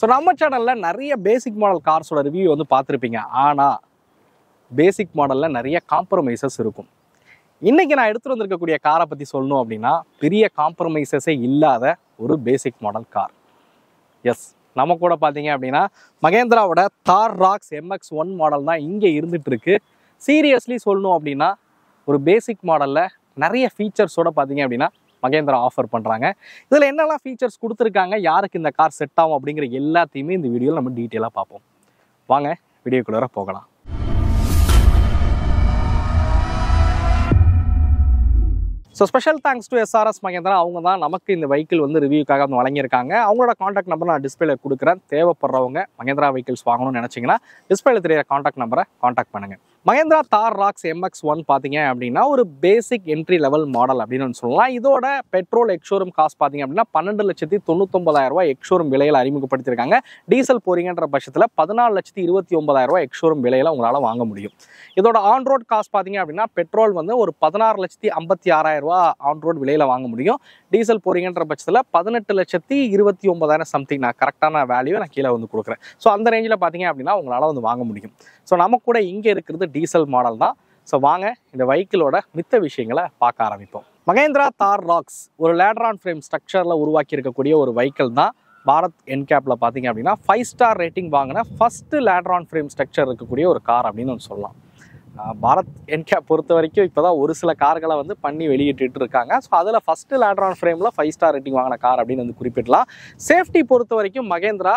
So நம்ம சேனலில் நிறைய பேசிக் மாடல் கார்ஸோட ரிவ்யூ வந்து பார்த்துருப்பீங்க. ஆனால் பேசிக் மாடலில் நிறைய காம்ப்ரமைசஸ் இருக்கும். இன்றைக்கி நான் எடுத்துகிட்டு வந்திருக்கக்கூடிய காரை பற்றி சொல்லணும் அப்படின்னா பெரிய காம்ப்ரமைசஸே இல்லாத ஒரு பேசிக் மாடல் கார். எஸ், நம்ம கூட பார்த்தீங்க அப்படின்னா மகேந்திராவோட தார் ராக்ஸ் MX-1 மாடல் தான் இங்கே இருந்துகிட்ருக்கு. சீரியஸ்லி சொல்லணும் அப்படின்னா ஒரு பேசிக் மாடலில் நிறைய ஃபீச்சர்ஸோட பார்த்தீங்க அப்படின்னா மகேந்திரா ஆஃபர் பண்ணுறாங்க. இதில் என்னெல்லாம் ஃபீச்சர்ஸ் கொடுத்துருக்காங்க, யாருக்கு இந்த கார் செட் ஆகும் அப்படிங்கிற எல்லாத்தையுமே இந்த வீடியோவில் நம்ம டீட்டெயிலாக பார்ப்போம். வாங்க வீடியோக்குள்ளே போகலாம். So special thanks to SRS Mahindra. அவங்க தான் நமக்கு இந்த வெஹிக்கிள் வந்து ரிவ்யூக்காக வந்து வழங்கியிருக்காங்க. அவங்களோட காண்டாக்ட் நம்பர் நான் டிஸ்பிளேல கொடுக்குறேன். தேவைப்படுறவங்க மகேந்திரா வெஹிக்கிள்ஸ் வாங்கணும்னு நினச்சிங்கன்னா டிஸ்பிளேல தெரிய காண்டாக்ட் நம்பரை காண்டாக்ட் பண்ணுங்கள். மகேந்திரா தார் ராக்ஸ் MX-1 பார்த்தீங்க அப்படின்னா ஒரு பேசிக் என்ட்ரி லெவல் மாடல் அப்படின்னு சொல்லலாம். இதோட பெட்ரோல் எக்ஷோரூம் காஸ்ட் பார்த்தீங்க அப்படின்னா 12,99,000 எக்ஷோரூம் விலையில் அறிமுகப்படுத்தியிருக்காங்க. டீசல் போறீங்கன்ற பட்சத்தில் 14,29,000 எக்ஷோரூம் விலையில் உங்களால் வாங்க முடியும். இதோட ஆன் ரோட் காஸ்ட் பார்த்தீங்க அப்படின்னா பெட்ரோல் வந்து ஒரு 16,56,000 ஆன் ரோட் விலையில் வாங்க முடியும். டீசல் போறீங்கன்ற பட்சத்தில் 18,29,000 சம்திங். நான் கரெக்டான வேல்யூ நான் கீழே வந்து கொடுக்குறேன். ஸோ அந்த ரேஞ்சில் பார்த்தீங்க அப்படின்னா உங்களால் வந்து வாங்க முடியும். ஸோ நம்ம கூட இங்கே இருக்கிறது டீசல் மாடல் தான். ஸோ வாங்க இந்த வெஹிக்கிளோட மித்த விஷயங்களை பார்க்க ஆரம்பிப்போம். மகேந்திரா தார் ராக்ஸ் ஒரு லேடரான் ஃப்ரேம் ஸ்ட்ரக்சரில் உருவாக்கி இருக்கக்கூடிய ஒரு வெஹிக்கிள் தான். பாரத் என்கேப்பில் பார்த்தீங்க அப்படின்னா 5 ஸ்டார் ரேட்டிங் வாங்கின ஃபஸ்ட்டு லேடரான் ஃப்ரேம் ஸ்ட்ரக்சர் இருக்கக்கூடிய ஒரு கார் அப்படின்னு சொல்லலாம். பாரத் என்கேப் பொறுத்த வரைக்கும் இப்போ தான் ஒரு சில கார்களை வந்து பண்ணி வெளியிட்டு இருக்காங்க. ஸோ அதில் ஃபஸ்ட்டு லேடரான் ஃப்ரேமில் 5 ஸ்டார் ரேட்டிங் வாங்கின கார் அப்படின்னு வந்து குறிப்பிடலாம். சேஃப்டி பொறுத்த வரைக்கும் மகேந்திரா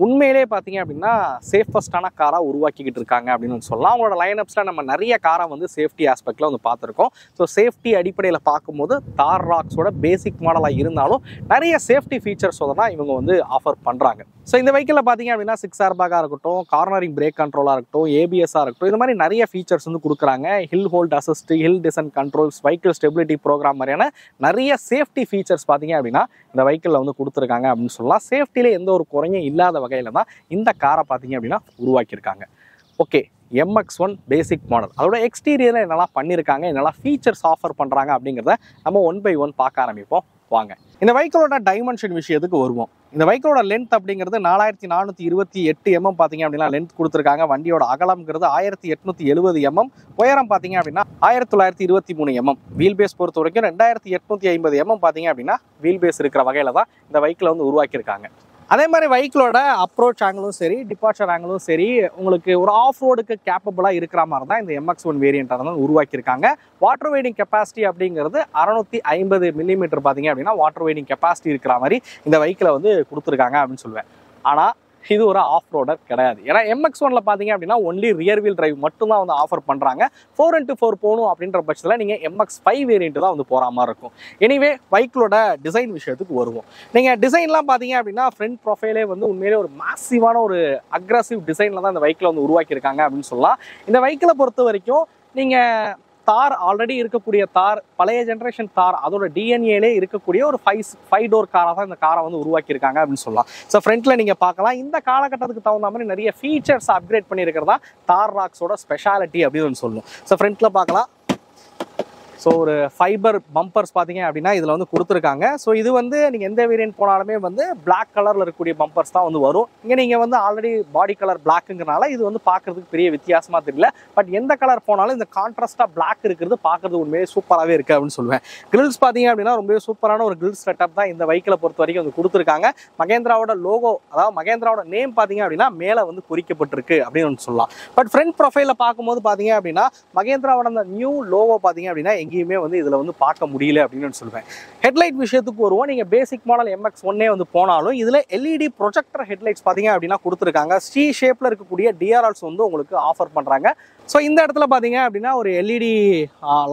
உண்மையிலே பார்த்தீங்க அப்படின்னா சேஃபஸ்டான காராக உருவாக்கிக்கிட்டு இருக்காங்க அப்படின்னு சொல்லலாம். அவங்களோட லைனப்ஸில் நம்ம நிறைய காரை வந்து சேஃப்டி ஆஸ்பெக்டில் வந்து பார்த்துருக்கோம். ஸோ சேஃப்டி அடிப்படையில் பார்க்கும்போது தார் ராக்ஸோட பேசிக் மாடலாக இருந்தாலும் நிறைய சேஃப்டி ஃபீச்சர்ஸோட தான் இவங்க வந்து ஆஃபர் பண்ணுறாங்க. ஸோ இந்த வெஹிக்கிளில் பார்த்தீங்க அப்படின்னா 6 ஏர்பேக்காக இருக்கட்டும், கார்னரிங் பிரேக் கண்ட்ரோலாக இருக்கட்டும், ABS-ஆக இருக்கட்டும், இது மாதிரி நிறைய ஃபீச்சர்ஸ் வந்து கொடுக்குறாங்க. Hill hold assist, hill descent controls, vehicle stability program மாதிரியான நிறைய சேஃப்டி ஃபீச்சர்ஸ் பார்த்தீங்க அப்படின்னா இந்த வெஹிக்கிளில் வந்து கொடுத்துருக்காங்க அப்படின்னு சொல்லலாம். சேஃப்டியிலே எந்த ஒரு குறையும் இல்லாத வகையில் தான் இந்த காரை பார்த்தீங்க அப்படின்னா உருவாக்கியிருக்காங்க. ஓகே, MX-1 பேசிக் மாடல், அதோட எக்ஸ்டீரியரில் என்னெல்லாம் பண்ணியிருக்காங்க, என்னெல்லாம் ஃபீச்சர்ஸ் ஆஃபர் பண்ணுறாங்க அப்படிங்கிறத நம்ம 1 by 1 பார்க்க ஆரம்பிப்போம். வாங்க இந்த வெஹிக்கிளோட டைமென்ஷன் விஷயத்துக்கு வருவோம். இந்த வெஹிக்கிளோட லென்த் அப்படிங்கிறது 4428 mm பார்த்தீங்க அப்படின்னா லென்த் கொடுத்துருக்காங்க. வண்டியோட அகலம்ங்கிறது 1870 mm, உயரம் பார்த்தீங்க அப்படின்னா 1923 mm. வீல் பேஸ் பொறுத்த வரைக்கும் 2850 mm பார்த்தீங்க அப்படின்னா வீல் பேஸ் இருக்கிற வகையில் தான் இந்த வெஹிக்கிளை வந்து உருவாக்கியிருக்காங்க. அதே மாதிரி வெஹிக்கிளோட அப்ரோச் ஆங்கிளும் சரி, டிபார்ச்சர் ஆங்கிளும் சரி, உங்களுக்கு ஒரு ஆஃப் ரோடுக்கு கேப்பபிளாக இருக்கிற மாதிரி தான் இந்த MX-1 வேரியண்ட்டாக தான் உருவாக்கியிருக்காங்க. வாட்டர் வெயிட்டிங் கெப்பாசிட்டி அப்படிங்கிறது 650 mm பார்த்தீங்க அப்படின்னா வாட்டர் வெயிட்டிங் கெப்பாசிட்டி இருக்கிற மாதிரி இந்த வெஹிக்கிளை வந்து கொடுத்துருக்காங்க அப்படின்னு சொல்லுவேன். ஆனால் இது ஒரு ஆஃப் ரோடர் கிடையாது. ஏன்னா MX-1ல பார்த்தீங்க அப்படின்னா ஒன்லி ரியர் வீல் டிரைவ் மட்டும்தான் வந்து ஆஃபர் பண்ணுறாங்க. 4x4 போகணும் அப்படின்ற பட்சத்தில் நீங்கள் MX-5 வேரியண்ட் தான் வந்து போகிற மாதிரி இருக்கும். எனிவே வெஹிக்கிளோட டிசைன் விஷயத்துக்கு வருவோம். நீங்கள் டிசைன்லாம் பார்த்தீங்க அப்படின்னா ஃப்ரண்ட் ப்ரொஃபைலே வந்து உண்மையிலே ஒரு மேசிவான ஒரு அக்ரஸிவ் டிசைனில் தான் இந்த வெஹிக்கிளை வந்து உருவாக்கியிருக்காங்க அப்படின்னு சொல்லலாம். இந்த வெஹிக்கிளை பொறுத்த வரைக்கும் நீங்கள் தார் ஆல்ரெடி இருக்கக்கூடிய தார், பழைய ஜென்ரேஷன் தார், அதோட டிஎன்ஏலே இருக்கக்கூடிய ஒரு 5 டோர் காராக தான் இந்த காரை வந்து உருவாக்கியிருக்காங்க அப்படின்னு சொல்லலாம். ஸோ ஃப்ரண்ட்டில் நீங்கள் பார்க்கலாம், இந்த காலகட்டத்துக்கு தகுந்த மாதிரி நிறைய ஃபீச்சர்ஸ் அப்கிரேட் பண்ணியிருக்கிறதா தார் ராக்ஸோட ஸ்பெஷாலிட்டி அப்படின்னு சொல்லணும். ஸோ ஃப்ரண்ட்டில் பார்க்கலாம், ஸோ ஒரு ஃபைபர் பம்பர்ஸ் பார்த்தீங்க அப்படின்னா இதில் வந்து கொடுத்துருக்காங்க. ஸோ இது வந்து நீங்கள் எந்த வேரியன்ட் போனாலுமே வந்து பிளாக் கலரில் இருக்கக்கூடிய பம்பர்ஸ் தான் வந்து வரும். இங்கே நீங்கள் வந்து ஆல்ரெடி பாடி கலர் பிளாக்குங்கிறனால இது வந்து பார்க்குறதுக்கு பெரிய வித்தியாசமாக தெரியல. பட் எந்த கலர் போனாலும் இந்த கான்ட்ராஸ்டாக பிளாக் இருக்கிறது பார்க்குறது உண்மையே சூப்பராகவே இருக்குது அப்படின்னு சொல்லுவேன். கிரில்ஸ் பார்த்தீங்க அப்படின்னா ரொம்பவே சூப்பரான ஒரு கிரில்ஸ் செட்டப் தான் இந்த வெஹிக்கிளை பொறுத்த வரைக்கும் வந்து கொடுத்துருக்காங்க. மகேந்திராவோட லோகோ, அதாவது மகேந்திராவோட நேம் பார்த்தீங்க அப்படின்னா மேலே வந்து குறிக்கப்பட்டிருக்கு அப்படின்னு சொல்லலாம். பட் ஃப்ரண்ட் ப்ரொஃபைலில் பார்க்கும்போது பார்த்தீங்க அப்படின்னா மகேந்திராவோட அந்த நியூ லோகோ பார்த்தீங்க அப்படின்னா எங்கேயுமே வந்து இதில் வந்து பார்க்க முடியல அப்படின்னு சொல்லுவேன். ஹெட்லைட் விஷயத்துக்கு வருவோம். நீங்கள் பேசிக் மாடல் MX-1 வந்து போனாலும் இதில் LED ப்ரொஜெக்டர் ஹெட்லைட்ஸ் பார்த்தீங்க அப்படின்னா கொடுத்துருக்காங்க. C ஷேப்பில் இருக்கக்கூடிய DRLs வந்து உங்களுக்கு ஆஃபர் பண்ணுறாங்க. ஸோ இந்த இடத்துல பார்த்தீங்க அப்படின்னா ஒரு LED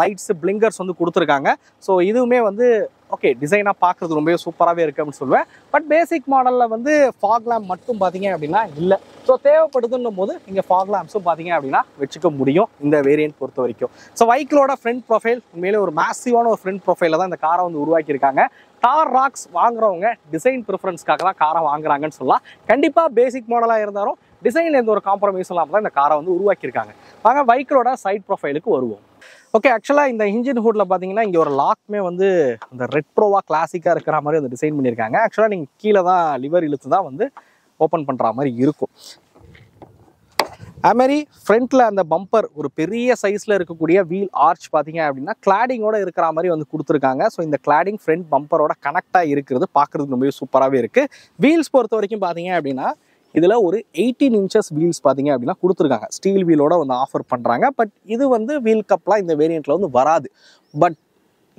லைட்ஸ் பிளிங்கர்ஸ் வந்து கொடுத்துருக்காங்க. ஸோ இதுவுமே வந்து ஓகே டிசைனாக பார்க்குறது ரொம்பவே சூப்பராகவே இருக்குது அப்படின்னு சொல்லுவேன். பட் பேசிக் மாடலில் வந்து ஃபாக் லேம்ப் மட்டும் பார்த்தீங்க அப்படின்னா இல்லை. ஸோ தேவைப்படுதுன்னும் போது நீங்கள் ஃபாக் லேம்ப்ஸும் பார்த்தீங்க அப்படின்னா வச்சுக்க முடியும் இந்த வேரியன்ட் பொறுத்த வரைக்கும். ஸோ வெஹிக்கிளோட ஃப்ரண்ட் ப்ரொஃபைல் உண்மையிலே ஒரு மேசிவான ஒரு ஃப்ரண்ட் ப்ரொஃபைலில் தான் இந்த காரை வந்து உருவாக்கியிருக்காங்க. தார் ராக்ஸ் வாங்குறவங்க டிசைன் ப்ரிஃபரன்ஸ்க்காக தான் காரை வாங்குறாங்கன்னு சொல்லலாம். கண்டிப்பாக பேசிக் மாடலாக இருந்தாலும் டிசைனில் எந்த ஒரு காம்ப்ரமைஸும் இல்லாமல் தான் இந்த காரை வந்து உருவாக்கியிருக்காங்க. வாங்க வெஹிக்கிளோட சைட் ப்ரொஃபைலுக்கு வருவோம். ஓகே, ஆக்சுவலாக இந்த இன்ஜின் ஹூட்டில் பார்த்தீங்கன்னா இங்கே ஒரு லாக்மே வந்து அந்த ரெட்ரோவாக கிளாசிக்காக இருக்கிற மாதிரி வந்து டிசைன் பண்ணியிருக்காங்க. ஆக்சுவலாக நீங்கள் கீழே தான் லிவர் இழுத்து தான் வந்து ஓப்பன் பண்ணுற மாதிரி இருக்கும். அதுமாரி ஃப்ரண்ட்டில் அந்த பம்பர் ஒரு பெரிய சைஸில் இருக்கக்கூடிய வீல் ஆர்ச் பார்த்தீங்க அப்படின்னா கிளாடிங்கோட இருக்கிற மாதிரி வந்து கொடுத்துருக்காங்க. ஸோ இந்த கிளாடிங் ஃப்ரண்ட் பம்பரோட கனெக்டாக இருக்கிறது பார்க்குறதுக்கு ரொம்பவே சூப்பராகவே இருக்குது. வீல்ஸ் பொறுத்த வரைக்கும் பார்த்தீங்க அப்படின்னா இதில் ஒரு 18 inches வீல்ஸ் பார்த்தீங்க அப்படின்னா கொடுத்துருக்காங்க. ஸ்டீல் வீலோட வந்து ஆஃபர் பண்ணுறாங்க. பட் இது வந்து வீல் கப்லாம் இந்த வேரியண்ட்டில் வந்து வராது. பட்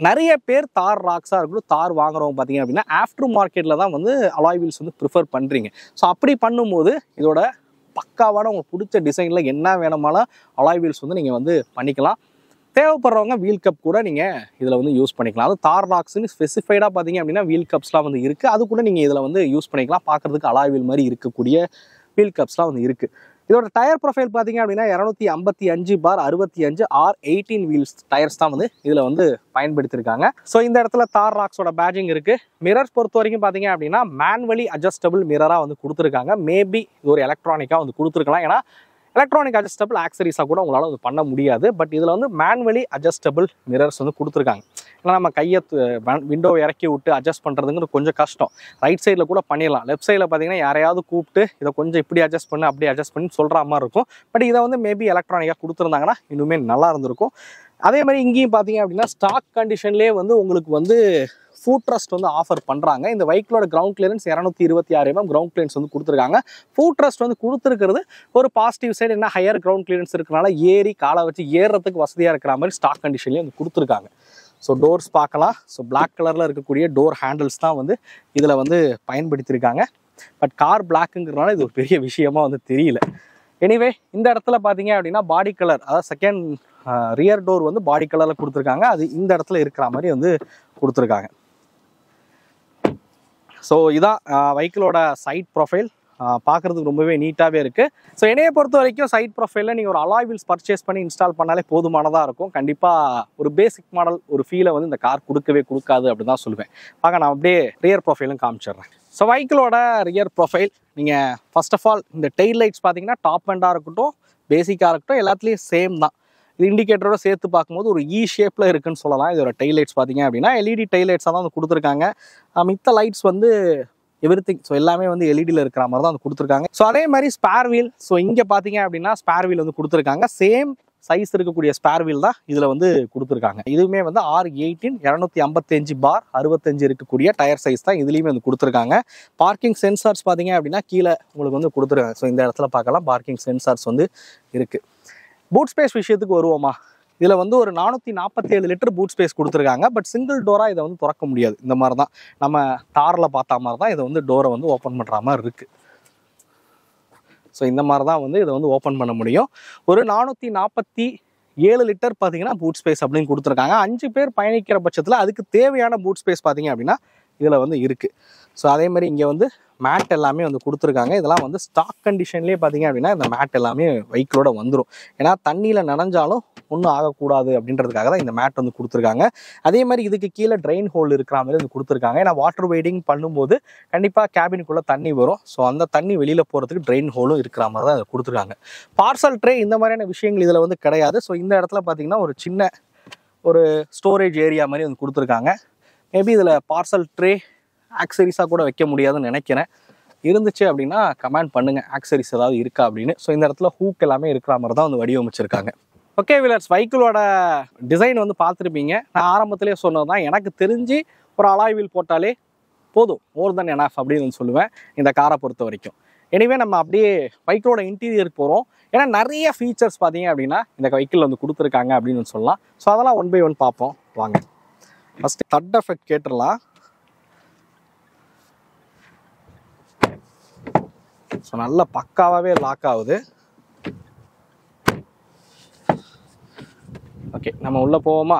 நிறைய பேர் தார் ராக்ஸாக இருக்கட்டும் தார் வாங்குறவங்க பார்த்தீங்க அப்படின்னா ஆஃப்டர் மார்க்கெட்டில் தான் வந்து அலாய் வீல்ஸ் வந்து ப்ரிஃபர் பண்ணுறீங்க. ஸோ அப்படி பண்ணும்போது இதோட பக்காவான உங்களுக்கு பிடிச்ச டிசைனில் என்ன வேணுமாலும் அலாய் வீல்ஸ் வந்து நீங்கள் வந்து பண்ணிக்கலாம். தேவைப்படுறவங்க வீல் கப் கூட நீங்கள் இதில் வந்து யூஸ் பண்ணிக்கலாம். அது தார் ராக்ஸ்ன்னு ஸ்பெசிஃபைடாக பார்த்தீங்க அப்படின்னா வீல் கப்ஸ்லாம் வந்து இருக்குது. அது கூட நீங்கள் இதில் வந்து யூஸ் பண்ணிக்கலாம். பார்க்குறதுக்கு அலாய் வீல் மாதிரி இருக்கக்கூடிய வீல் கப்ஸ்லாம் வந்து இருக்குது. இதோட டயர் ப்ரொஃபைல் பார்த்தீங்க அப்படின்னா 255/65 R18 வீல்ஸ் டயர்ஸ் தான் வந்து இதில் வந்து பயன்படுத்தியிருக்காங்க. ஸோ இந்த இடத்துல தார் ராக்ஸோட பேட்சிங் இருக்குது. மிரர்ஸ் பொறுத்த வரைக்கும் பார்த்தீங்க அப்படின்னா மேனுவலி அட்ஜஸ்டபிள் மிரராக வந்து கொடுத்துருக்காங்க. மேபி இது ஒரு எலக்ட்ரானிக்காக வந்து கொடுத்துருக்கலாம். ஏன்னா எலக்ட்ரானிக் அட்ஜஸ்டபிள் ஆக்சரிஸாக கூட உங்களால் வந்து பண்ண முடியாது. பட் இதில் வந்து மேனுவலி அட்ஜஸ்டபிள் மிரர்ஸ் வந்து கொடுத்துருக்காங்க. ஏன்னா நம்ம கையை விண்டோ இறக்கி விட்டு அட்ஜஸ்ட் பண்ணுறதுங்கிறது கொஞ்சம் கஷ்டம். ரைட் சைடில் கூட பண்ணிடலாம். லெஃப்ட் சைடில் பார்த்தீங்கன்னா யாரையாவது கூப்பிட்டு இதை கொஞ்சம் இப்படி அட்ஜஸ்ட் பண்ணு அப்படி அட்ஜஸ்ட் பண்ணி சொல்கிற மாதிரி இருக்கும். பட் இதை வந்து மேபி எலக்ட்ரானிக்காக கொடுத்துருந்தாங்கன்னா இன்னுமே நல்லா இருந்திருக்கும். அதே மாதிரி இங்கேயும் பார்த்தீங்க அப்படின்னா ஸ்டாக் கண்டிஷன்லேயே வந்து உங்களுக்கு வந்து ஃபுட் ட்ரஸ்ட் வந்து ஆஃபர் பண்ணுறாங்க. இந்த வெஹிக்கிளோட ground clearance 226 mm ground clearance வந்து கொடுத்துருக்காங்க. ஃபுட் ட்ரஸ்ட் வந்து கொடுத்துருக்கிறது ஒரு பாசிட்டிவ் சைடு. என்ன ஹையர் கிரவுண்ட் கிளியரன்ஸ் இருக்கனால ஏறி காலை வச்சு ஏறுறதுக்கு வசதியாக இருக்கிற மாதிரி ஸ்டாக் கண்டிஷன்லேயே வந்து கொடுத்துருக்காங்க. ஸோ டோர்ஸ் பார்க்கலாம். ஸோ பிளாக் கலரில் இருக்கக்கூடிய டோர் ஹேண்டில்ஸ் தான் வந்து இதில் வந்து பயன்படுத்தியிருக்காங்க. பட் கார் பிளாக்குங்கிறதுனால இது ஒரு பெரிய விஷயமா வந்து தெரியல. எனிவே இந்த இடத்துல பார்த்தீங்க அப்படின்னா பாடி கலர், அதாவது செகண்ட் ரியர் டோர் வந்து பாடி கலரில் கொடுத்துருக்காங்க. அது இந்த இடத்துல இருக்கிற மாதிரி வந்து கொடுத்துருக்காங்க. ஸோ இதான் வெஹிக்கிளோட சைட் ப்ரொஃபைல். பார்க்குறதுக்கு ரொம்பவே நீட்டாகவே இருக்குது. ஸோ என்னையை பொறுத்த வரைக்கும் சைட் ப்ரொஃபைலில் நீங்கள் ஒரு அலாய் வீல்ஸ் பர்ச்சேஸ் பண்ணி இன்ஸ்டால் பண்ணாலே போதுமானதாக இருக்கும். கண்டிப்பாக ஒரு பேசிக் மாடல் ஒரு ஃபீலை வந்து இந்த கார் கொடுக்காது அப்படின்னு தான் சொல்லுவேன். பார்க்க நான் அப்படியே ரியர் ப்ரொஃபைலும் காமிச்சிடுறேன். ஸோ வெஹிக்கிளோட ரியர் ப்ரொஃபைல் நீங்கள் ஃபர்ஸ்ட் ஆஃப் ஆல் இந்த டெயில் லைட்ஸ் பார்த்தீங்கன்னா டாப் எண்டாக இருக்கட்டும் பேசிக்காக இருக்கட்டும் எல்லாத்துலேயும் சேம் தான். இது இண்டிகேட்டரோட சேர்த்து பார்க்கும்போது ஒரு இ ஷேப்பில் இருக்குன்னு சொல்லலாம். இதோட டெயில் லைட்ஸ் பார்த்தீங்க அப்படின்னா எல்இடி டெயில் லைட்ஸாக தான் வந்து கொடுத்துருக்காங்க. மித்த லைட்ஸ் வந்து எவ்ரிதிங் ஸோ எல்லாமே வந்து எல்இடியில் இருக்கிற மாதிரி தான் வந்து கொடுத்துருக்காங்க. ஸோ அதே மாதிரி ஸ்பேர் வீல், ஸோ இங்கே பார்த்தீங்க அப்படின்னா ஸ்பேர் வீல் வந்து கொடுத்துருக்காங்க. சேம் சைஸ் இருக்கக்கூடிய ஸ்பேர் வீல் தான் இதில் வந்து கொடுத்துருக்காங்க. இதுவுமே வந்து R18 255/65 இருக்கக்கூடிய டயர் சைஸ் தான் இதுலேயுமே வந்து கொடுத்துருக்காங்க. பார்க்கிங் சென்சார்ஸ் பார்த்தீங்க அப்படின்னா கீழே உங்களுக்கு வந்து கொடுத்துருக்காங்க. ஸோ இந்த இடத்துல பார்க்கலாம் பார்க்கிங் சென்சார்ஸ் வந்து இருக்குது. பூட் ஸ்பேஸ் விஷயத்துக்கு வருவோமா, இதில் வந்து ஒரு 447 லிட்டர் பூட் ஸ்பேஸ் கொடுத்துருக்காங்க. பட் சிங்கிள் டோராக இதை வந்து திறக்க முடியாது. இந்த மாதிரி தான் நம்ம தாரில் பார்த்த மாதிரி தான் இதை வந்து டோரை வந்து ஓப்பன் பண்ணுற மாதிரி இருக்குது. ஸோ இந்த மாதிரி தான் வந்து இதை வந்து ஓப்பன் பண்ண முடியும். ஒரு 447 லிட்டர் பார்த்தீங்கன்னா பூட் ஸ்பேஸ் அப்படின்னு கொடுத்துருக்காங்க. 5 பேர் பயணிக்கிற பட்சத்தில் அதுக்கு தேவையான பூட் ஸ்பேஸ் பார்த்தீங்க அப்படின்னா இதில் வந்து இருக்குது. ஸோ அதே மாதிரி இங்கே வந்து மேட் எல்லாமே வந்து கொடுத்துருக்காங்க. இதெல்லாம் வந்து ஸ்டாக் கண்டிஷன்லேயே பார்த்தீங்க அப்படின்னா இந்த மேட் எல்லாமே வெஹிக்கிளோட வந்துடும். ஏன்னா தண்ணியில் நனைஞ்சாலும் ஒன்றும் ஆகக்கூடாது அப்படின்றதுக்காக தான் இந்த மேட் வந்து கொடுத்துருக்காங்க. அதே மாதிரி இதுக்கு கீழே ட்ரெயின் ஹோல் இருக்கிற மாதிரி வந்து கொடுத்துருக்காங்க. ஏன்னா வாட்டர் வெய்டிங் பண்ணும்போது கண்டிப்பாக கேபினுக்குள்ளே தண்ணி வரும். ஸோ அந்த தண்ணி வெளியில் போகிறதுக்கு ட்ரெயின் ஹோலும் இருக்கிற மாதிரி தான் இதை கொடுத்துருக்காங்க. பார்சல் ட்ரே இந்த மாதிரியான விஷயங்கள் இதில் வந்து கிடையாது. ஸோ இந்த இடத்துல பார்த்தீங்கன்னா ஒரு சின்ன ஒரு ஸ்டோரேஜ் ஏரியா மாதிரி வந்து கொடுத்துருக்காங்க. மேபி இதில் பார்சல் ட்ரே ஆக்சரிஸாக கூட வைக்க முடியாதுன்னு நினைக்கிறேன். இருந்துச்சு அப்படின்னா கமெண்ட் பண்ணுங்கள் ஆக்சரிஸ் ஏதாவது இருக்கா அப்படின்னு. ஸோ இந்த இடத்துல ஹூக் எல்லாமே இருக்கிற மாதிரி தான் வந்து வடிவமைச்சிருக்காங்க. ஓகே வீலர்ஸ், வெஹிக்கிளோட டிசைன் வந்து பார்த்துருப்பீங்க. நான் ஆரம்பத்திலே சொன்னது தான், எனக்கு தெரிஞ்சு ஒரு அலாய் வீல் போட்டாலே போதும், மோர் தென் எனஃப் அப்படின்னு சொல்லுவேன் இந்த காரை பொறுத்த வரைக்கும். எனிவே நம்ம அப்படியே வெஹிக்கிளோட இன்டீரியருக்கு போகிறோம். ஏன்னா நிறைய ஃபீச்சர்ஸ் பார்த்தீங்க அப்படின்னா இந்த வெஹிக்கிள் வந்து கொடுத்துருக்காங்க அப்படின்னு சொல்லலாம். ஸோ அதெல்லாம் ஒன் பை ஒன் பார்ப்போம் வாங்க. ஃபஸ்ட்டு தட் எஃபெக்ட் கேட்டுடலாம். ஸோ நல்ல பக்காவாகவே லாக் ஆகுது. ஓகே நம்ம உள்ளே போவோமா.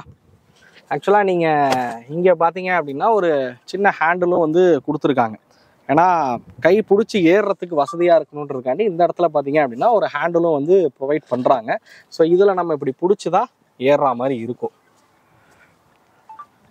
ஆக்சுவலாக நீங்கள் இங்கே பார்த்தீங்க அப்படின்னா ஒரு சின்ன ஹேண்டிலும் வந்து கொடுத்துருக்காங்க. ஏன்னா கை பிடிச்சி ஏறுறதுக்கு வசதியாக இருக்கணுன்றதுக்காண்டி இந்த இடத்துல பார்த்தீங்க அப்படின்னா ஒரு ஹேண்டிலும் வந்து ப்ரொவைட் பண்ணுறாங்க. ஸோ இதில் நம்ம இப்படி பிடிச்சி தான் ஏறுற மாதிரி இருக்கும்.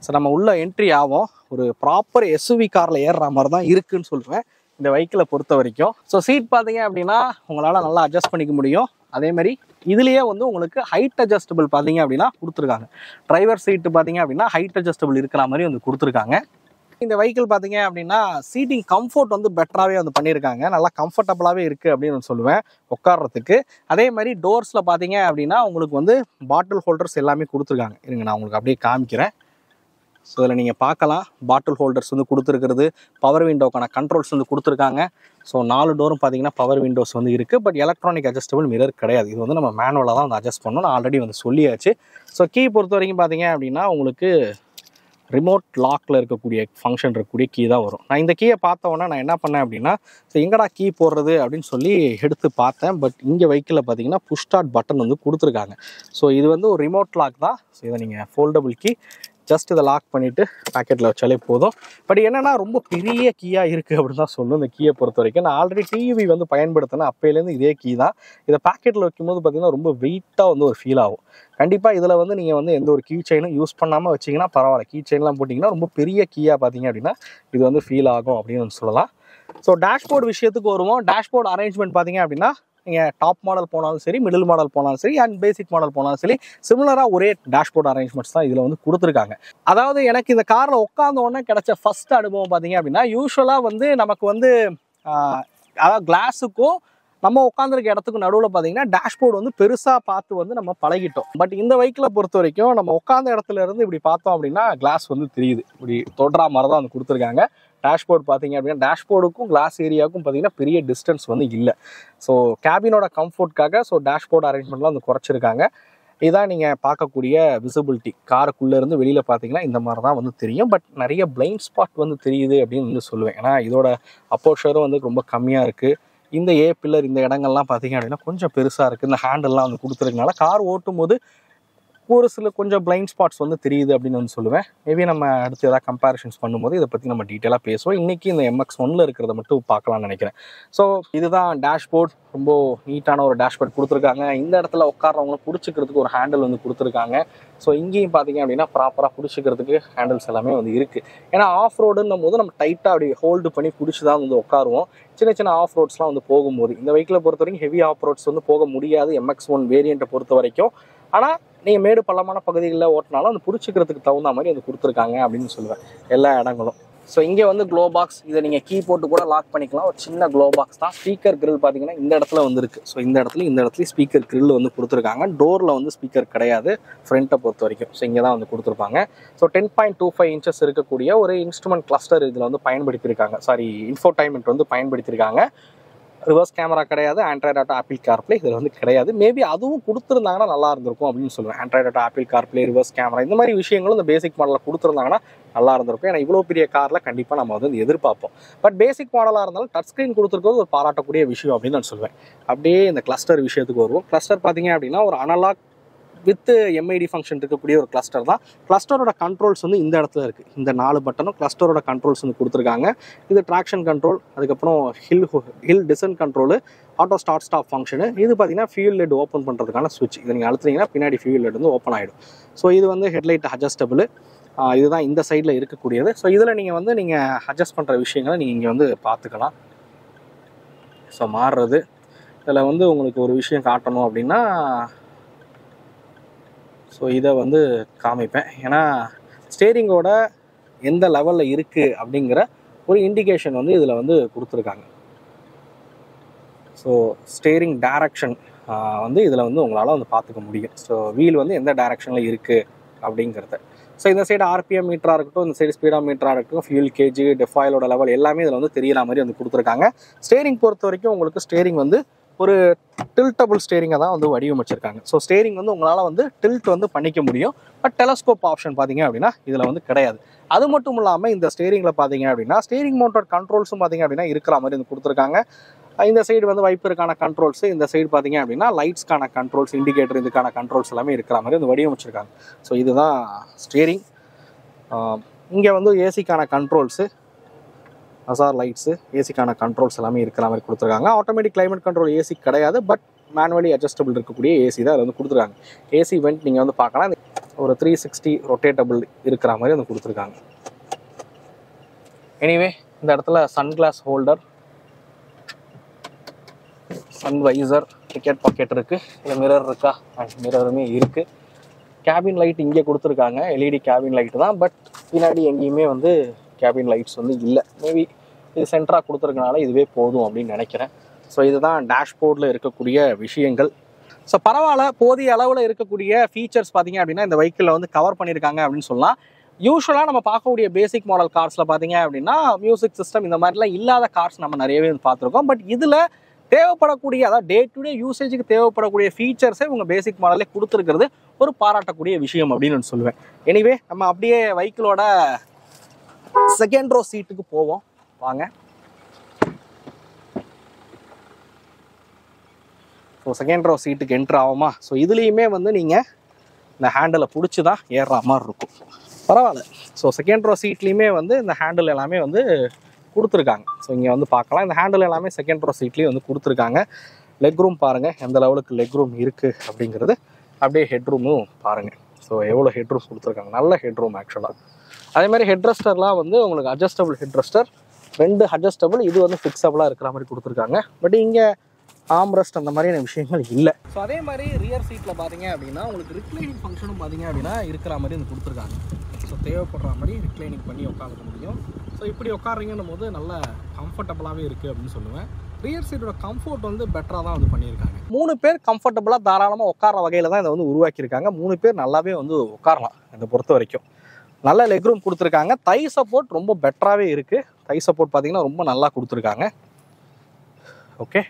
ஸோ நம்ம உள்ளே என்ட்ரி ஆகும். ஒரு ப்ராப்பர் எஸ்யூவி காரில் ஏறுற மாதிரி தான் இருக்குதுன்னு சொல்லுவேன் இந்த வெஹிக்கிளை பொறுத்த வரைக்கும். ஸோ சீட் பார்த்தீங்க அப்படின்னா உங்களால் நல்லா அட்ஜஸ்ட் பண்ணிக்க முடியும். அதே மாதிரி இதுலேயே வந்து உங்களுக்கு ஹைட் அட்ஜஸ்டபிள் பார்த்தீங்க அப்படின்னா கொடுத்துருக்காங்க. டிரைவர் சீட்டு பார்த்தீங்க அப்படின்னா ஹைட் அட்ஜஸ்டபிள் இருக்கிற மாதிரி வந்து கொடுத்துருக்காங்க. இந்த வெஹிக்கிள் பார்த்தீங்க அப்படின்னா சீட்டிங் கம்ஃபர்ட் வந்து பெட்டராகவே வந்து பண்ணியிருக்காங்க. நல்லா கம்ஃபர்டபுளாகவே இருக்குது அப்படின்னு சொல்லுவேன் உட்கார்றதுக்கு. அதே மாதிரி டோர்ஸில் பார்த்தீங்க அப்படின்னா உங்களுக்கு வந்து பாட்டில் ஹோல்டர்ஸ் எல்லாமே கொடுத்துருக்காங்க. இருங்க நான் உங்களுக்கு அப்படியே காமிக்கிறேன். ஸோ இதில் நீங்கள் பார்க்கலாம் பாட்டில் ஹோல்டர்ஸ் வந்து கொடுத்துருக்கிறது, பவர் விண்டோக்கான கண்ட்ரோல்ஸ் வந்து கொடுத்துருக்காங்க. ஸோ 4 டோரும் பார்த்தீங்கன்னா பவர் விண்டோஸ் வந்து இருக்குது. பட் எலக்ட்ரானிக் அட்ஜஸ்டபிள் மிரர் கிடையாது. இது வந்து நம்ம மேனுவலாக தான் வந்து அட்ஜஸ்ட் பண்ணணும். நான் ஆல்ரெடி வந்து சொல்லியாச்சு. ஸோ கீ பொறுத்த வரைக்கும் பார்த்தீங்க அப்படின்னா உங்களுக்கு ரிமோட் லாக்கில் இருக்கக்கூடிய ஃபங்க்ஷன் இருக்கக்கூடிய கீ தான் வரும். நான் இந்த கீயை பார்த்தோன்னே நான் என்ன பண்ணேன் அப்படின்னா, ஸோ எங்கடா கீ போடுறது அப்படின்னு சொல்லி எடுத்து பார்த்தேன். பட் இங்கே வெஹிக்கிளில் பார்த்தீங்கன்னா புஷ் ஸ்டார்ட் பட்டன் வந்து கொடுத்துருக்காங்க. ஸோ இது வந்து ஒரு ரிமோட் லாக் தான். ஸோ இதை நீங்கள் ஃபோல்டபுள் கீ ஜஸ்ட் இதை லாக் பண்ணிவிட்டு பேக்கெட்டில் வச்சாலே போதும். பட் என்னென்னா ரொம்ப பெரிய கீயாக இருக்குது அப்படின்னு தான் சொல்லணும் இந்த கீயை பொறுத்த வரைக்கும். நான் ஆல்ரெடி டிவி வந்து பயன்படுத்தினேன், அப்போலேருந்து இதே கீ தான். இதை பேக்கெட்டில் வைக்கும்போது பார்த்திங்கன்னா ரொம்ப வெயிட்டாக வந்து ஒரு ஃபீல் ஆகும். கண்டிப்பாக இதில் வந்து நீங்கள் வந்து எந்த ஒரு கீ செயினும் யூஸ் பண்ணாமல் வச்சிங்கன்னா பரவாயில்ல. கீ செயின்லாம் போட்டிங்கன்னா ரொம்ப பெரிய கீயாக பார்த்தீங்க அப்படின்னா இது வந்து ஃபீல் ஆகும் அப்படின்னு சொல்லலாம். ஸோ டேஷ்போர்டு விஷயத்துக்கு வருவோம். டேஷ்போர்டு அரேஞ்ச்மெண்ட் பார்த்தீங்க அப்படின்னா நீங்கள் டாப் மாடல் போனாலும் சரி, மிடில் மாடல் போனாலும் சரி, அண்ட் பேசிக் மாடல் போனாலும் சரி, சிமிலராக ஒரே டேஷ்போர்ட் அரேஞ்ச்மெண்ட்ஸ் தான் இதில் வந்து கொடுத்துருக்காங்க. அதாவது எனக்கு இந்த காரில் உட்காந்த உடனே கிடைச்ச ஃபர்ஸ்ட் அனுபவம் பார்த்தீங்க அப்படின்னா, யூஸ்வலாக வந்து நமக்கு வந்து அதாவது கிளாஸுக்கும் நம்ம உட்காந்துருக்க இடத்துக்கு நடுவில் பார்த்தீங்கன்னா டேஷ்போர்டு வந்து பெருசாக பார்த்து வந்து நம்ம பழகிட்டோம். பட் இந்த வெஹிக்கிளை பொறுத்த வரைக்கும் நம்ம உட்காந்த இடத்துல இருந்து இப்படி பார்த்தோம் அப்படின்னா கிளாஸ் வந்து தெரியுது. இப்படி தொடுற மாதிரி தான் வந்து கொடுத்துருக்காங்க. டேஷ்போர்டு பார்த்தீங்க அப்படின்னா டேஷ்போர்டுக்கும் கிளாஸ் ஏரியாவுக்கும் பார்த்தீங்கன்னா பெரிய டிஸ்டன்ஸ் வந்து இல்லை. ஸோ கேபினோட கம்ஃபர்ட்காக ஸோ டேஷ்போர்டு அரேஞ்ச்மெண்ட்லாம் வந்து குறைச்சிருக்காங்க. இதான் நீங்கள் பார்க்கக்கூடிய விசிபிலிட்டி. காருக்குள்ளேருந்து வெளியில் பார்த்தீங்கன்னா இந்த மாதிரி தான் வந்து தெரியும். பட் நிறைய பிளைண்ட் ஸ்பாட் வந்து தெரியுது அப்படின்னு வந்து சொல்லுவேன். ஏன்னா இதோட அப்போஷரும் வந்து ரொம்ப கம்மியாக இருக்குது. இந்த ஏ பில்லர் இந்த இடங்கள்லாம் பார்த்தீங்க அப்படின்னா கொஞ்சம் பெருசாக இருக்குது. இந்த ஹேண்டல்லாம் வந்து கொடுத்துருக்கனால கார் ஓட்டும் போது ஒரு சில கொஞ்சம் பிளைண்ட் ஸ்பாட்ஸ் வந்து தெரியுது அப்படின்னு வந்து சொல்லுவேன். மேபி நம்ம அடுத்து ஏதாவது கம்பேரிஷன்ஸ் பண்ணும்போது இதை பற்றி நம்ம டீட்டெயிலாக பேசுவோம். இன்றைக்கி இந்த MX-1 இருக்கிறத மட்டும் பார்க்கலாம்னு நினைக்கிறேன். ஸோ இதுதான் டேஷ்போர்ட். ரொம்ப நீட்டான ஒரு டேஷ்போர்ட் கொடுத்துருக்காங்க. இந்த இடத்துல உட்கார்றவங்கள பிடிச்சிக்கிறதுக்கு ஒரு ஹேண்டில் வந்து கொடுத்துருக்காங்க. ஸோ இங்கேயும் பார்த்தீங்க அப்படின்னா ப்ராப்பராக பிடிச்சிக்கிறதுக்கு ஹேண்டில்ஸ் எல்லாமே வந்து இருக்குது. ஏன்னா ஆஃப் ரோடுன்னும் போது நம்ம டைட்டாக அப்படி ஹோல்டு பண்ணி பிடிச்சி தான் வந்து உட்காருவோம். சின்ன சின்ன ஆஃப் ரோட்ஸ்லாம் வந்து போகும்போது இந்த வெஹிக்கிளை பொறுத்த வரைக்கும் ஹெவி ஆஃப் ரோட்ஸ் வந்து போக முடியாது MX-1 வேரியண்ட்டை பொறுத்த வரைக்கும். ஆனால் நீங்கள் மேடு பள்ளமான பகுதிகளில் ஓட்டினாலும் அது பிடிச்சிக்கிறதுக்கு தகுந்த மாதிரி அது கொடுத்துருக்காங்க அப்படின்னு சொல்லுவேன் எல்லா இடங்களும். ஸோ இங்கே வந்து க்ளோ பாக்ஸ், இதை நீங்கள் கீ போட்டு கூட லாக் பண்ணிக்கலாம். ஒரு சின்ன க்ளோ பாக்ஸ் தான். ஸ்பீக்கர் கிரில் பார்த்தீங்கன்னா இந்த இடத்துல வந்து இருக்குது. ஸோ இந்த இடத்துலையும் ஸ்பீக்கர் கிரில் வந்து கொடுத்துருக்காங்க. டோரில் வந்து ஸ்பீக்கர் கிடையாது ஃப்ரண்ட்டை பொறுத்த வரைக்கும். ஸோ இங்கே தான் வந்து கொடுத்துருப்பாங்க. ஸோ 10.25 இன்ச்சஸ் இருக்கக்கூடிய ஒரு இன்ஸ்ட்ருமெண்ட் கிளஸ்டர் இதில் வந்து பயன்படுத்தியிருக்காங்க. இன்ஃபோடைன்மெண்ட் வந்து பயன்படுத்தியிருக்காங்க. ரிவர்ஸ் கேமரா கிடையாது. ஆண்ட்ராய்டு ஆட்டோ, ஆப்பிள் கார்ப்ளே இதில் வந்து கிடையாது. மேபி அதுவும் கொடுத்துருந்தாங்கன்னா நல்லா இருந்திருக்கும் அப்படின்னு சொல்லுவேன். Android auto, apple CarPlay, reverse camera இந்த மாதிரி விஷயங்களும் இந்த பேசிக் மாடலில் கொடுத்துருந்தாங்கன்னா நல்லா இருந்திருக்கும். ஏன்னா இவ்வளோ பெரிய காரில் கண்டிப்பாக நம்ம வந்து எதிர்பார்ப்போம். பட் பேசிக் மாடலாக இருந்தாலும் டச் ஸ்க்ரீன் கொடுத்துருக்கிறது ஒரு பாராட்டக்கூடிய விஷயம் அப்படின்னு நான் சொல்லுவேன். அப்படியே இந்த கிளஸ்டர் விஷயத்துக்கு வருவோம். கிளஸ்டர் பார்த்தீங்க அப்படின்னா ஒரு அனலாக் வித் MID ஃபங்க்ஷன் இருக்கக்கூடிய ஒரு கிளஸ்டர் தான். கிளஸ்டரோட கண்ட்ரோல்ஸ் வந்து இந்த இடத்துல இருக்குது. இந்த 4 பட்டனும் கிளஸ்டரோட கண்ட்ரோல்ஸ் வந்து கொடுத்துருக்காங்க. இது ட்ராக்ஷன் கண்ட்ரோல், அதுக்கப்புறம் hill descent control, auto start stop function. இது பார்த்தீங்கன்னா ஃபியூல் லெட் ஓப்பன் பண்ணுறதுக்கான ஸ்விட்ச். இதை நீங்கள் அழுத்துனீங்கன்னா பின்னாடி ஃபியூல் லெட் வந்து ஓப்பன் ஆகிடும். ஸோ இது வந்து ஹெட்லைட் அட்ஜஸ்டபிள். இதுதான் இந்த சைடில் இருக்கக்கூடியது. ஸோ இதில் நீங்கள் அட்ஜஸ்ட் பண்ணுற விஷயங்களை நீங்கள் இங்கே வந்து பார்த்துக்கலாம். ஸோ மாறுறது இதில் வந்து உங்களுக்கு ஒரு விஷயம் காட்டணும் அப்படின்னா ஸோ இதை வந்து காமிப்பேன். ஏன்னா ஸ்டேரிங்கோட எந்த லெவலில் இருக்குது அப்படிங்கிற ஒரு இண்டிகேஷன் வந்து இதில் வந்து கொடுத்துருக்காங்க. ஸோ ஸ்டேரிங் டைரக்ஷன் வந்து இதில் வந்து உங்களால் வந்து பார்த்துக்க முடியும். ஸோ வீல் வந்து எந்த டைரக்ஷனில் இருக்குது அப்படிங்கிறத. ஸோ இந்த சைடு RPM மீட்டராக இருக்கட்டும், இந்த சைடு ஸ்பீடா மீட்டராக இருக்கட்டும், ஃபியூல் கேஜ், டெஃபாயிலோட லெவல் எல்லாமே இதில் வந்து தெரியற மாதிரி வந்து கொடுத்துருக்காங்க. ஸ்டேரிங் பொறுத்த வரைக்கும் உங்களுக்கு ஸ்டேரிங் வந்து ஒரு டில்டபிள் ஸ்டேரிங்கை தான் வந்து வடிவமைச்சிருக்காங்க. ஸோ ஸ்டேரிங் வந்து உங்களால் வந்து டில்ட் வந்து பண்ணிக்க முடியும். பட் டெலஸ்கோப் ஆப்ஷன் பார்த்தீங்க அப்படின்னா இதில் வந்து கிடையாது. அது மட்டும் இல்லாமல் இந்த ஸ்டேரிங்கில் பார்த்தீங்க அப்படின்னா ஸ்டேரிங் மவுண்டட் கண்ட்ரோல்ஸும் பார்த்தீங்க அப்படின்னா இருக்கிற மாதிரி வந்து கொடுத்துருக்காங்க. இந்த சைடு வந்து வைப்பருக்கான கண்ட்ரோல்ஸு, இந்த சைடு பார்த்தீங்க அப்படின்னா லைட்ஸ்க்கான கண்ட்ரோல்ஸ், இண்டிகேட்டர் இதுக்கான கண்ட்ரோல்ஸ் எல்லாமே இருக்கிற மாதிரி வந்து வடிவமைச்சிருக்காங்க. ஸோ இதுதான் ஸ்டேரிங். இங்கே வந்து ஏசிக்கான கண்ட்ரோல்ஸு, ஹசார் லைட்ஸு, ஏசிக்கான கண்ட்ரோல்ஸ் எல்லாமே இருக்கிற மாதிரி கொடுத்துருக்காங்க. ஆட்டோமேட்டிக் கிளைமேட் கண்ட்ரோல் ஏசி கிடையாது. பட் மேனுவலி அட்ஜஸ்டபிள் இருக்கக்கூடிய ஏசி தான் அதில் வந்து கொடுத்துருக்காங்க. ஏசி வெண்ட் நீங்கள் வந்து பார்க்கலாம். ஒரு 360 ரொட்டேட்டபிள் இருக்கிற மாதிரி வந்து கொடுத்துருக்காங்க. எனிவே இந்த இடத்துல sunglass holder, sun visor, ticket pocket இருக்குது. இதில் மிரர் இருக்கா? மிரருமே இருக்குது. கேபின் லைட் இங்கே கொடுத்துருக்காங்க. LED கேபின் லைட்டு தான். பட் பின்னாடி எங்கேயுமே வந்து கேபின் லைட்ஸ் வந்து இல்லை. மேபி இது சென்டராக கொடுத்துருக்கனால இதுவே போதும் அப்படின்னு நினைக்கிறேன். ஸோ இதுதான் டேஷ்போர்டில் இருக்கக்கூடிய விஷயங்கள். ஸோ பரவாயில்ல, போதிய அளவில் இருக்கக்கூடிய ஃபீச்சர்ஸ் பார்த்தீங்க அப்படின்னா இந்த வெஹிக்கிளில் வந்து கவர் பண்ணியிருக்காங்க அப்படின்னு சொல்லலாம். யூஸ்வலாக நம்ம பார்க்கக்கூடிய பேசிக் மாடல் கார்ஸில் பார்த்தீங்க அப்படின்னா மியூசிக் சிஸ்டம் இந்த மாதிரிலாம் இல்லாத கார்ஸ் நம்ம நிறையவே வந்து பார்த்துருக்கோம். பட் இதில் தேவைப்படக்கூடிய, அதாவது டே டு டே யூசேஜுக்கு தேவைப்படக்கூடிய ஃபீச்சர்ஸை உங்கள் பேசிக் மாடலே கொடுத்துருக்கிறது ஒரு பாராட்டக்கூடிய விஷயம் அப்படின்னு நான் சொல்லுவேன். எனிவே நம்ம அப்படியே வெஹிக்கிளோட செகண்ட் ரோ சீட்டுக்கு போவோம் வாங்க. ஸோ செகண்ட் ரோ சீட்டுக்கு என்ட்ரு ஆகுமா. ஸோ இதுலேயுமே வந்து நீங்கள் இந்த ஹேண்டிலை பிடிச்சி தான் ஏறுற மாதிரி இருக்கும். பரவாயில்ல. ஸோ செகண்ட் ரோ சீட்லேயுமே வந்து இந்த ஹேண்டில் எல்லாமே வந்து கொடுத்துருக்காங்க. ஸோ இங்கே வந்து பார்க்கலாம், இந்த ஹேண்டில் எல்லாமே செகண்ட் ரோ சீட்லேயும் வந்து கொடுத்துருக்காங்க. லெக் ரூம் பாருங்கள் எந்த லெவலுக்கு லெக் ரூம் இருக்குது அப்படிங்கிறது. அப்படியே ஹெட் ரூமும் பாருங்கள். ஸோ எவ்வளோ ஹெட் ரூம் கொடுத்துருக்காங்க, நல்ல ஹெட் ரூம் ஆக்சுவலாக. அதேமாதிரி ஹெட் ரெஸ்டர்லாம் வந்து உங்களுக்கு அட்ஜஸ்டபிள் ஹெட் ரெஸ்டர், 2 அட்ஜஸ்டபிள், இது வந்து ஃபிக்ஸபிளாக இருக்கிற மாதிரி கொடுத்துருக்காங்க. பட் இங்கே ஆம்ரெஸ்ட் அந்த மாதிரியான விஷயங்கள் இல்லை. ஸோ அதே மாதிரி ரியர் சீட்டில் பார்த்தீங்க அப்படின்னா உங்களுக்கு ரிக்ளைனிங் ஃபங்க்ஷனும் பார்த்தீங்க அப்படின்னா இருக்கிற மாதிரி வந்து கொடுத்துருக்காங்க. ஸோ தேவைப்படுற மாதிரி ரிக்ளைனிங் பண்ணி உட்காந்துக்க முடியும். ஸோ இப்படி உட்காருங்கன்னும் போது நல்ல கம்ஃபர்டபுளாகவே இருக்குது அப்படின்னு சொல்லுவேன். ரியர் சீட்டோட கம்ஃபர்ட் வந்து பெட்டராக தான் வந்து பண்ணியிருக்காங்க. 3 பேர் கம்ஃபர்டபுளாக தாராளமாக உட்கார வகையில் தான் இதை வந்து உருவாக்கியிருக்காங்க. 3 பேர் நல்லாவே வந்து உட்காரலாம். இதை பொறுத்த வரைக்கும் நல்ல லெக் ரூம் கொடுத்துருக்காங்க. தை சப்போர்ட் ரொம்ப பெட்டராகவே இருக்குது. தை சப்போர்ட் பார்த்தீங்கன்னா ரொம்ப நல்லா கொடுத்துருக்காங்க. ஓகே,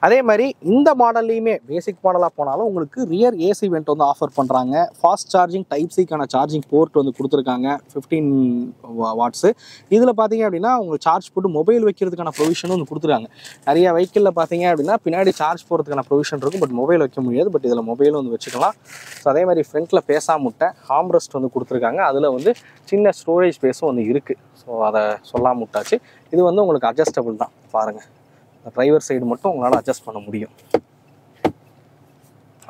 அதே மாதிரி இந்த மாடல்லையுமே பேசிக் மாடலாக போனாலும் உங்களுக்கு ரியர் ஏசி வெண்ட் வந்து ஆஃபர் பண்ணுறாங்க. ஃபாஸ்ட் சார்ஜிங் டைப் சிக்கான சார்ஜிங் போர்ட் வந்து கொடுத்துருக்காங்க 15 வாட்ஸு. இதில் பார்த்தீங்க அப்படின்னா உங்களுக்கு சார்ஜ் போட்டு மொபைல் வைக்கிறதுக்கான ப்ரொவிஷனும் வந்து கொடுத்துருக்காங்க. நிறைய வெஹிக்கிளில் பார்த்தீங்க அப்படின்னா பின்னாடி சார்ஜ் போகிறதுக்கான ப்ரொவிஷன் இருக்கும், பட் மொபைல் வைக்க முடியாது. பட் இதில் மொபைலும் வந்து வச்சுக்கலாம். ஸோ அதே மாதிரி ஃப்ரண்ட்டில் பேசாமுட்டை ஆம்ரெஸ்ட் வந்து கொடுத்துருக்காங்க. அதில் வந்து சின்ன ஸ்டோரேஜ் ஸ்பேஸும் வந்து இருக்குது. ஸோ அதை சொல்லாம விட்டாச்சு. இது வந்து உங்களுக்கு அட்ஜஸ்டபிள் தான் பாருங்கள். டிரைவர் சைடு மட்டும் உங்களால் அட்ஜஸ்ட் பண்ண முடியும்.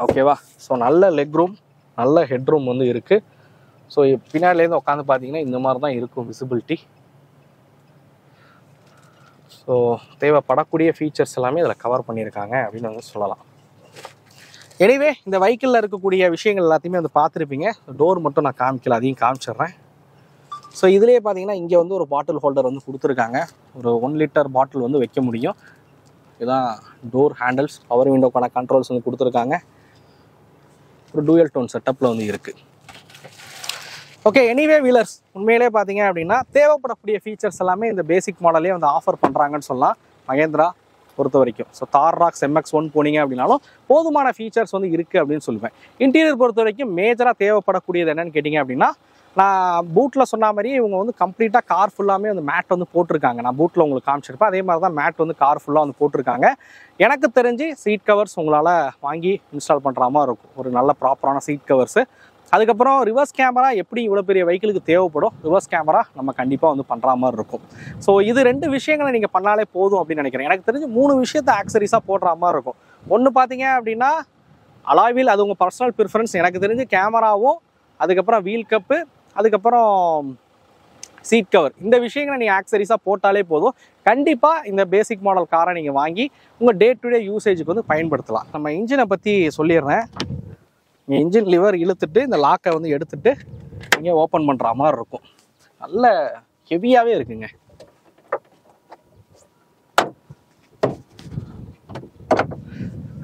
ஓகேவா. ஸோ நல்ல லெக் ரூம், நல்ல ஹெட் ரூம் வந்து இருக்குது. ஸோ பின்னாடிலேருந்து உட்காந்து பார்த்தீங்கன்னா இந்த மாதிரி தான் இருக்கும் விசிபிலிட்டி. ஸோ தேவைப்படக்கூடிய ஃபீச்சர்ஸ் எல்லாமே இதில் கவர் பண்ணியிருக்காங்க அப்படின்னு வந்து சொல்லலாம். எனிவே இந்த வெஹிக்கிளில் இருக்கக்கூடிய விஷயங்கள் எல்லாத்தையுமே வந்து பார்த்துருப்பீங்க. டோர் மட்டும் நான் காமிக்கல, அதையும் காமிச்சிடுறேன். ஸோ இதிலே பார்த்தீங்கன்னா இங்கே வந்து ஒரு பாட்டில் ஹோல்டர் வந்து கொடுத்துருக்காங்க. ஒரு 1 லிட்டர் பாட்டில் வந்து வைக்க முடியும். இதுதான் டோர் ஹேண்டில்ஸ். பவர் விண்டோக்கான கண்ட்ரோல்ஸ் வந்து கொடுத்துருக்காங்க. ஒரு டூயல் டோன் செட்டப்பில் வந்து இருக்குது. ஓகே, எனிவே வீலர்ஸ் உண்மையிலே பார்த்தீங்க அப்படின்னா தேவைப்படக்கூடிய ஃபீச்சர்ஸ் எல்லாமே இந்த பேசிக் மாடலே வந்து ஆஃபர் பண்ணுறாங்கன்னு சொல்லலாம் மகேந்திரா பொறுத்த வரைக்கும். ஸோ தார் ராக்ஸ் MX-1 போனீங்க அப்படின்னாலும் போதுமான ஃபீச்சர்ஸ் வந்து இருக்குது அப்படின்னு சொல்லுவேன். இன்டீரியர் பொறுத்த வரைக்கும் மேஜராக தேவைப்படக்கூடியது என்னன்னு கேட்டிங்க அப்படின்னா, நான் பூட்டில் சொன்ன மாதிரி இவங்க வந்து கம்ப்ளீட்டாக கார் ஃபுல்லாமே வந்து மேட் வந்து போட்டிருக்காங்க. நான் பூட்டில் உங்களுக்கு காமிச்சிருப்பேன். அதே மாதிரி தான் மேட் வந்து கார் ஃபுல்லாக வந்து போட்டிருக்காங்க. எனக்கு தெரிஞ்சு சீட் கவர்ஸ் உங்களால் வாங்கி இன்ஸ்டால் பண்ணுற மாதிரி இருக்கும், ஒரு நல்ல ப்ராப்பரான சீட் கவர்ஸு. அதுக்கப்புறம் ரிவர்ஸ் கேமரா எப்படி இவ்வளோ பெரிய வெஹிக்கிளுக்கு தேவைப்படும், ரிவர்ஸ் கேமரா நம்ம கண்டிப்பாக வந்து பண்ணுற மாதிரி இருக்கும். ஸோ இது 2 விஷயங்களை நீங்கள் பண்ணாலே போதும் அப்படின்னு நினைக்கிறேன். எனக்கு தெரிஞ்சு 3 விஷயத்தை ஆக்சரிஸாக போடுற மாதிரி இருக்கும். ஒன்று பார்த்தீங்க அப்படின்னா அலாய் வீல், அது உங்கள் பர்சனல் ப்ரிஃபரன்ஸ். எனக்கு தெரிஞ்சு கேமராவும், அதுக்கப்புறம் வீல் கப்பு, அதுக்கப்புறம் சீட் கவர், இந்த விஷயங்களை நீங்கள் ஆக்சரிஸாக போட்டாலே போதும். கண்டிப்பாக இந்த பேசிக் மாடல் காரை நீங்கள் வாங்கி உங்கள் டே டு டே யூசேஜுக்கு வந்து பயன்படுத்தலாம். நம்ம இன்ஜினை பற்றி சொல்லிடுறேன். நீங்கள் இன்ஜின் லிவர் இழுத்துட்டு இந்த லாக்கை வந்து எடுத்துகிட்டு நீங்கள் ஓப்பன் பண்ணுற மாதிரி இருக்கும். நல்ல ஹெவியாகவே இருக்குங்க.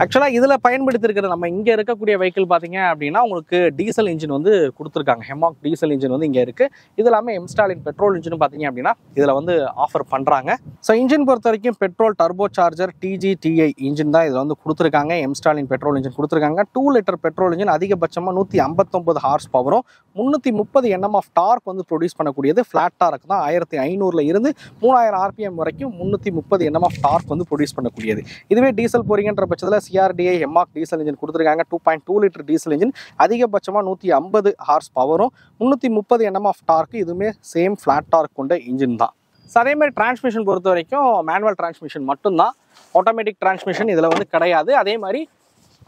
ஆக்சுவலாக இதில் பயன்படுத்திருக்கிற நம்ம இங்கே இருக்கக்கூடிய வெஹிக்கிள் பார்த்தீங்க அப்படின்னா உங்களுக்கு டீசல் இன்ஜின் வந்து கொடுத்துருக்காங்க. ஹெமாக் டீசல் இன்ஜின் வந்து இங்கே இருக்குது. இது எல்லாமே எம்ஸ்டாலின் பெட்ரோல் இன்ஜின் பார்த்தீங்க அப்படின்னா இதில் வந்து ஆஃபர் பண்ணுறாங்க. ஸோ இன்ஜின் பொறுத்த வரைக்கும் petrol turbo charger TGTI engine தான் இதில் வந்து கொடுத்துருக்காங்க. எம்ஸ்டாலின் பெட்ரோல் இன்ஜின் கொடுத்துருக்காங்க. 2 லிட்டர் பெட்ரோல் இன்ஜின், அதிகபட்சமாக 159 ஹார்ஸ் பவரும் 330 Nm ஆஃப் டார்க் வந்து ப்ரொடியூஸ் பண்ணக்கூடியது. ஃப்ளாட் டார்க் தான் 1500 இருந்து 3000 RPM வரைக்கும் 330 Nm ஆஃப் டார்க் வந்து ப்ரொடியூஸ் பண்ணக்கூடியது. இதுவே டீசல் போறீங்கன்ற பட்சத்தில் CRDI ஹெமாக் டீசல் இன்ஜின் கொடுத்துருக்காங்க. 2.2 லிட்டர் டீசல் இன்ஜின், அதிகபட்சமாக 150 ஹார்ஸ் பவரும் 330 Nm ஆஃப் டார்க். இதுவுமே சேம் ஃப்ளாட் டார்க் கொண்ட இன்ஜின் தான். ஸோ அதே மாதிரி டிரான்ஸ்மிஷன் பொறுத்த வரைக்கும் மேனுவல் டிரான்ஸ்மிஷன் மட்டும்தான், ஆட்டோமேட்டிக் டிரான்ஸ்மிஷன் இதில் வந்து கிடையாது. அதே மாதிரி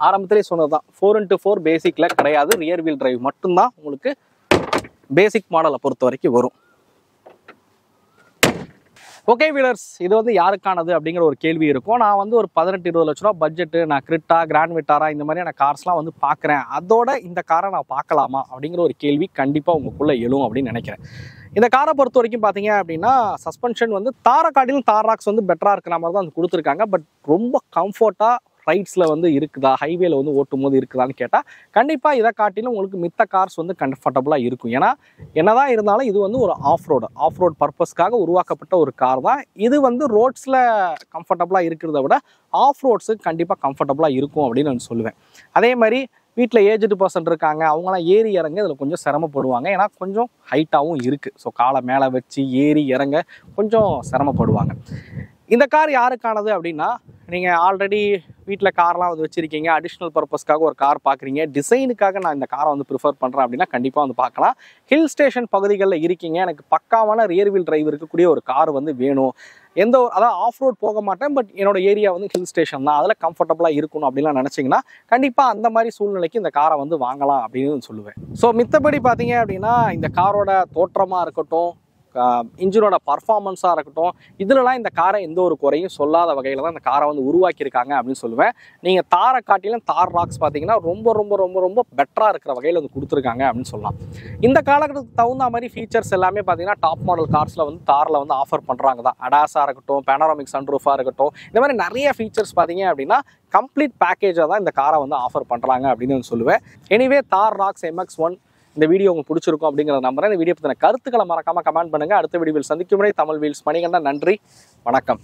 ஆரம்பத்திலே சொன்னது தான் 4x4 பேசிக்கில் கிடையாது. ரியர் வீல் டிரைவ் மட்டும்தான் உங்களுக்கு பேசிக் மாடலை பொறுத்த வரைக்கும் வரும். ஓகே வீலர்ஸ், இது வந்து யாருக்கானது அப்படிங்கிற ஒரு கேள்வி இருக்கும். நான் வந்து ஒரு 18-20 லட்ச ரூபா பட்ஜெட்டு, நான் கிரிட்டா, கிராண்ட் விட்டாரா இந்த மாதிரியான கார்ஸ்லாம் வந்து பார்க்குறேன், அதோட இந்த காரை நான் பார்க்கலாமா அப்படிங்கிற ஒரு கேள்வி கண்டிப்பாக உங்களுக்குள்ளே எழும் அப்படின்னு நினைக்கிறேன். இந்த காரை பொறுத்த வரைக்கும் பார்த்தீங்க அப்படின்னா சஸ்பென்ஷன் வந்து தாரை காட்டிலும் தாராக்ஸ் வந்து பெட்டராக இருக்கிற மாதிரி தான் வந்து கொடுத்துருக்காங்க. பட் ரொம்ப கம்ஃபர்ட்டாக ரைட்ஸில் வந்து இருக்குதா, ஹைவேல வந்து ஓட்டும் போது இருக்குதான்னு கேட்டால் கண்டிப்பாக இதை காட்டிலும் உங்களுக்கு மித்த கார்ஸ் வந்து கம்ஃபர்டபுளாக இருக்கும். ஏன்னா என்னதான் இருந்தாலும் இது வந்து ஒரு ஆஃப் ரோட் பர்பஸ்க்காக உருவாக்கப்பட்ட ஒரு கார் தான். இது வந்து ரோட்ஸில் கம்ஃபர்டபுளாக இருக்கிறத விட ஆஃப் ரோட்ஸுக்கு கண்டிப்பாக கம்ஃபர்டபுளாக இருக்கும் அப்படின்னு நான் சொல்லுவேன். அதே மாதிரி வீட்டில் ஏஜ்டு பர்சன் இருக்காங்க, அவங்களாம் ஏறி இறங்க இதில் கொஞ்சம் சிரமப்படுவாங்க. ஏன்னா கொஞ்சம் ஹைட்டாகவும் இருக்குது. ஸோ காலை மேலே வச்சு ஏறி இறங்க கொஞ்சம் சிரமப்படுவாங்க. இந்த கார் யாருக்கானது அப்படின்னா, நீங்கள் ஆல்ரெடி வீட்டில் கார்லாம் வந்து வச்சுருக்கீங்க, அடிஷ்னல் பர்பஸ்க்காக ஒரு கார் பார்க்குறீங்க, டிசைனுக்காக நான் இந்த காரை வந்து ப்ரிஃபர் பண்ணுறேன் அப்படின்னா கண்டிப்பாக வந்து பார்க்கலாம். ஹில் ஸ்டேஷன் பகுதிகளில் இருக்கீங்க, எனக்கு பக்காவான ரியர் வீல் டிரைவ் இருக்கக்கூடிய ஒரு கார் வந்து வேணும், அதாவது ஆஃப் ரோட் போக மாட்டேன், பட் என்னோட ஏரியா வந்து ஹில் ஸ்டேஷன் தான், அதில் கம்ஃபர்டபுளாக இருக்கணும் அப்படின்லாம் நினச்சிங்கன்னா கண்டிப்பாக அந்த மாதிரி சூழ்நிலைக்கு இந்த காரை வந்து வாங்கலாம் அப்படின்னு சொல்லுவேன். ஸோ மித்தபடி பார்த்தீங்க அப்படின்னா இந்த காரோட தோற்றமாக இருக்கட்டும், இன்ஜினோட பர்ஃபார்மன்ஸாக இருக்கட்டும், இதிலலாம் இந்த காரை எந்த ஒரு குறையும் சொல்லாத வகையில் தான் இந்த காரை வந்து உருவாக்கியிருக்காங்க அப்படின்னு சொல்லுவேன். நீங்கள் தாரை காட்டிலும் தார் ராக்ஸ் பார்த்தீங்கன்னா ரொம்ப ரொம்ப ரொம்ப ரொம்ப பெட்டராக இருக்கிற வகையில் வந்து கொடுத்துருக்காங்க அப்படின்னு சொல்லலாம். இந்த காலகட்டத்துக்கு தகுந்த மாதிரி ஃபீச்சர்ஸ் எல்லாமே பார்த்தீங்கன்னா டாப் மாடல் கார்ஸில் வந்து தாரில் வந்து ஆஃபர் பண்ணுறாங்க தான். அடாஸாக இருக்கட்டும், பேனராமிக் சன்ரூஃபாக இருக்கட்டும், இந்த மாதிரி நிறைய ஃபீச்சர்ஸ் பார்த்தீங்க அப்படின்னா கம்ப்ளீட் பேக்கேஜாக தான் இந்த காரை வந்து ஆஃபர் பண்ணுறாங்க அப்படின்னு சொல்லுவேன். எனிவே தார் ராக்ஸ் MX-1 இந்த வீடியோ உங்களுக்கு பிடிச்சிருக்கும் அப்படிங்கிறத நம்புறேன். இந்த வீடியோ பற்றின கருத்துக்களை மறக்காம கமெண்ட் பண்ணுங்க. அடுத்த வீடியோவில் சந்திக்கும் முறை தமிழ் வீல்ஸ் மணிகண்டன். நன்றி, வணக்கம்.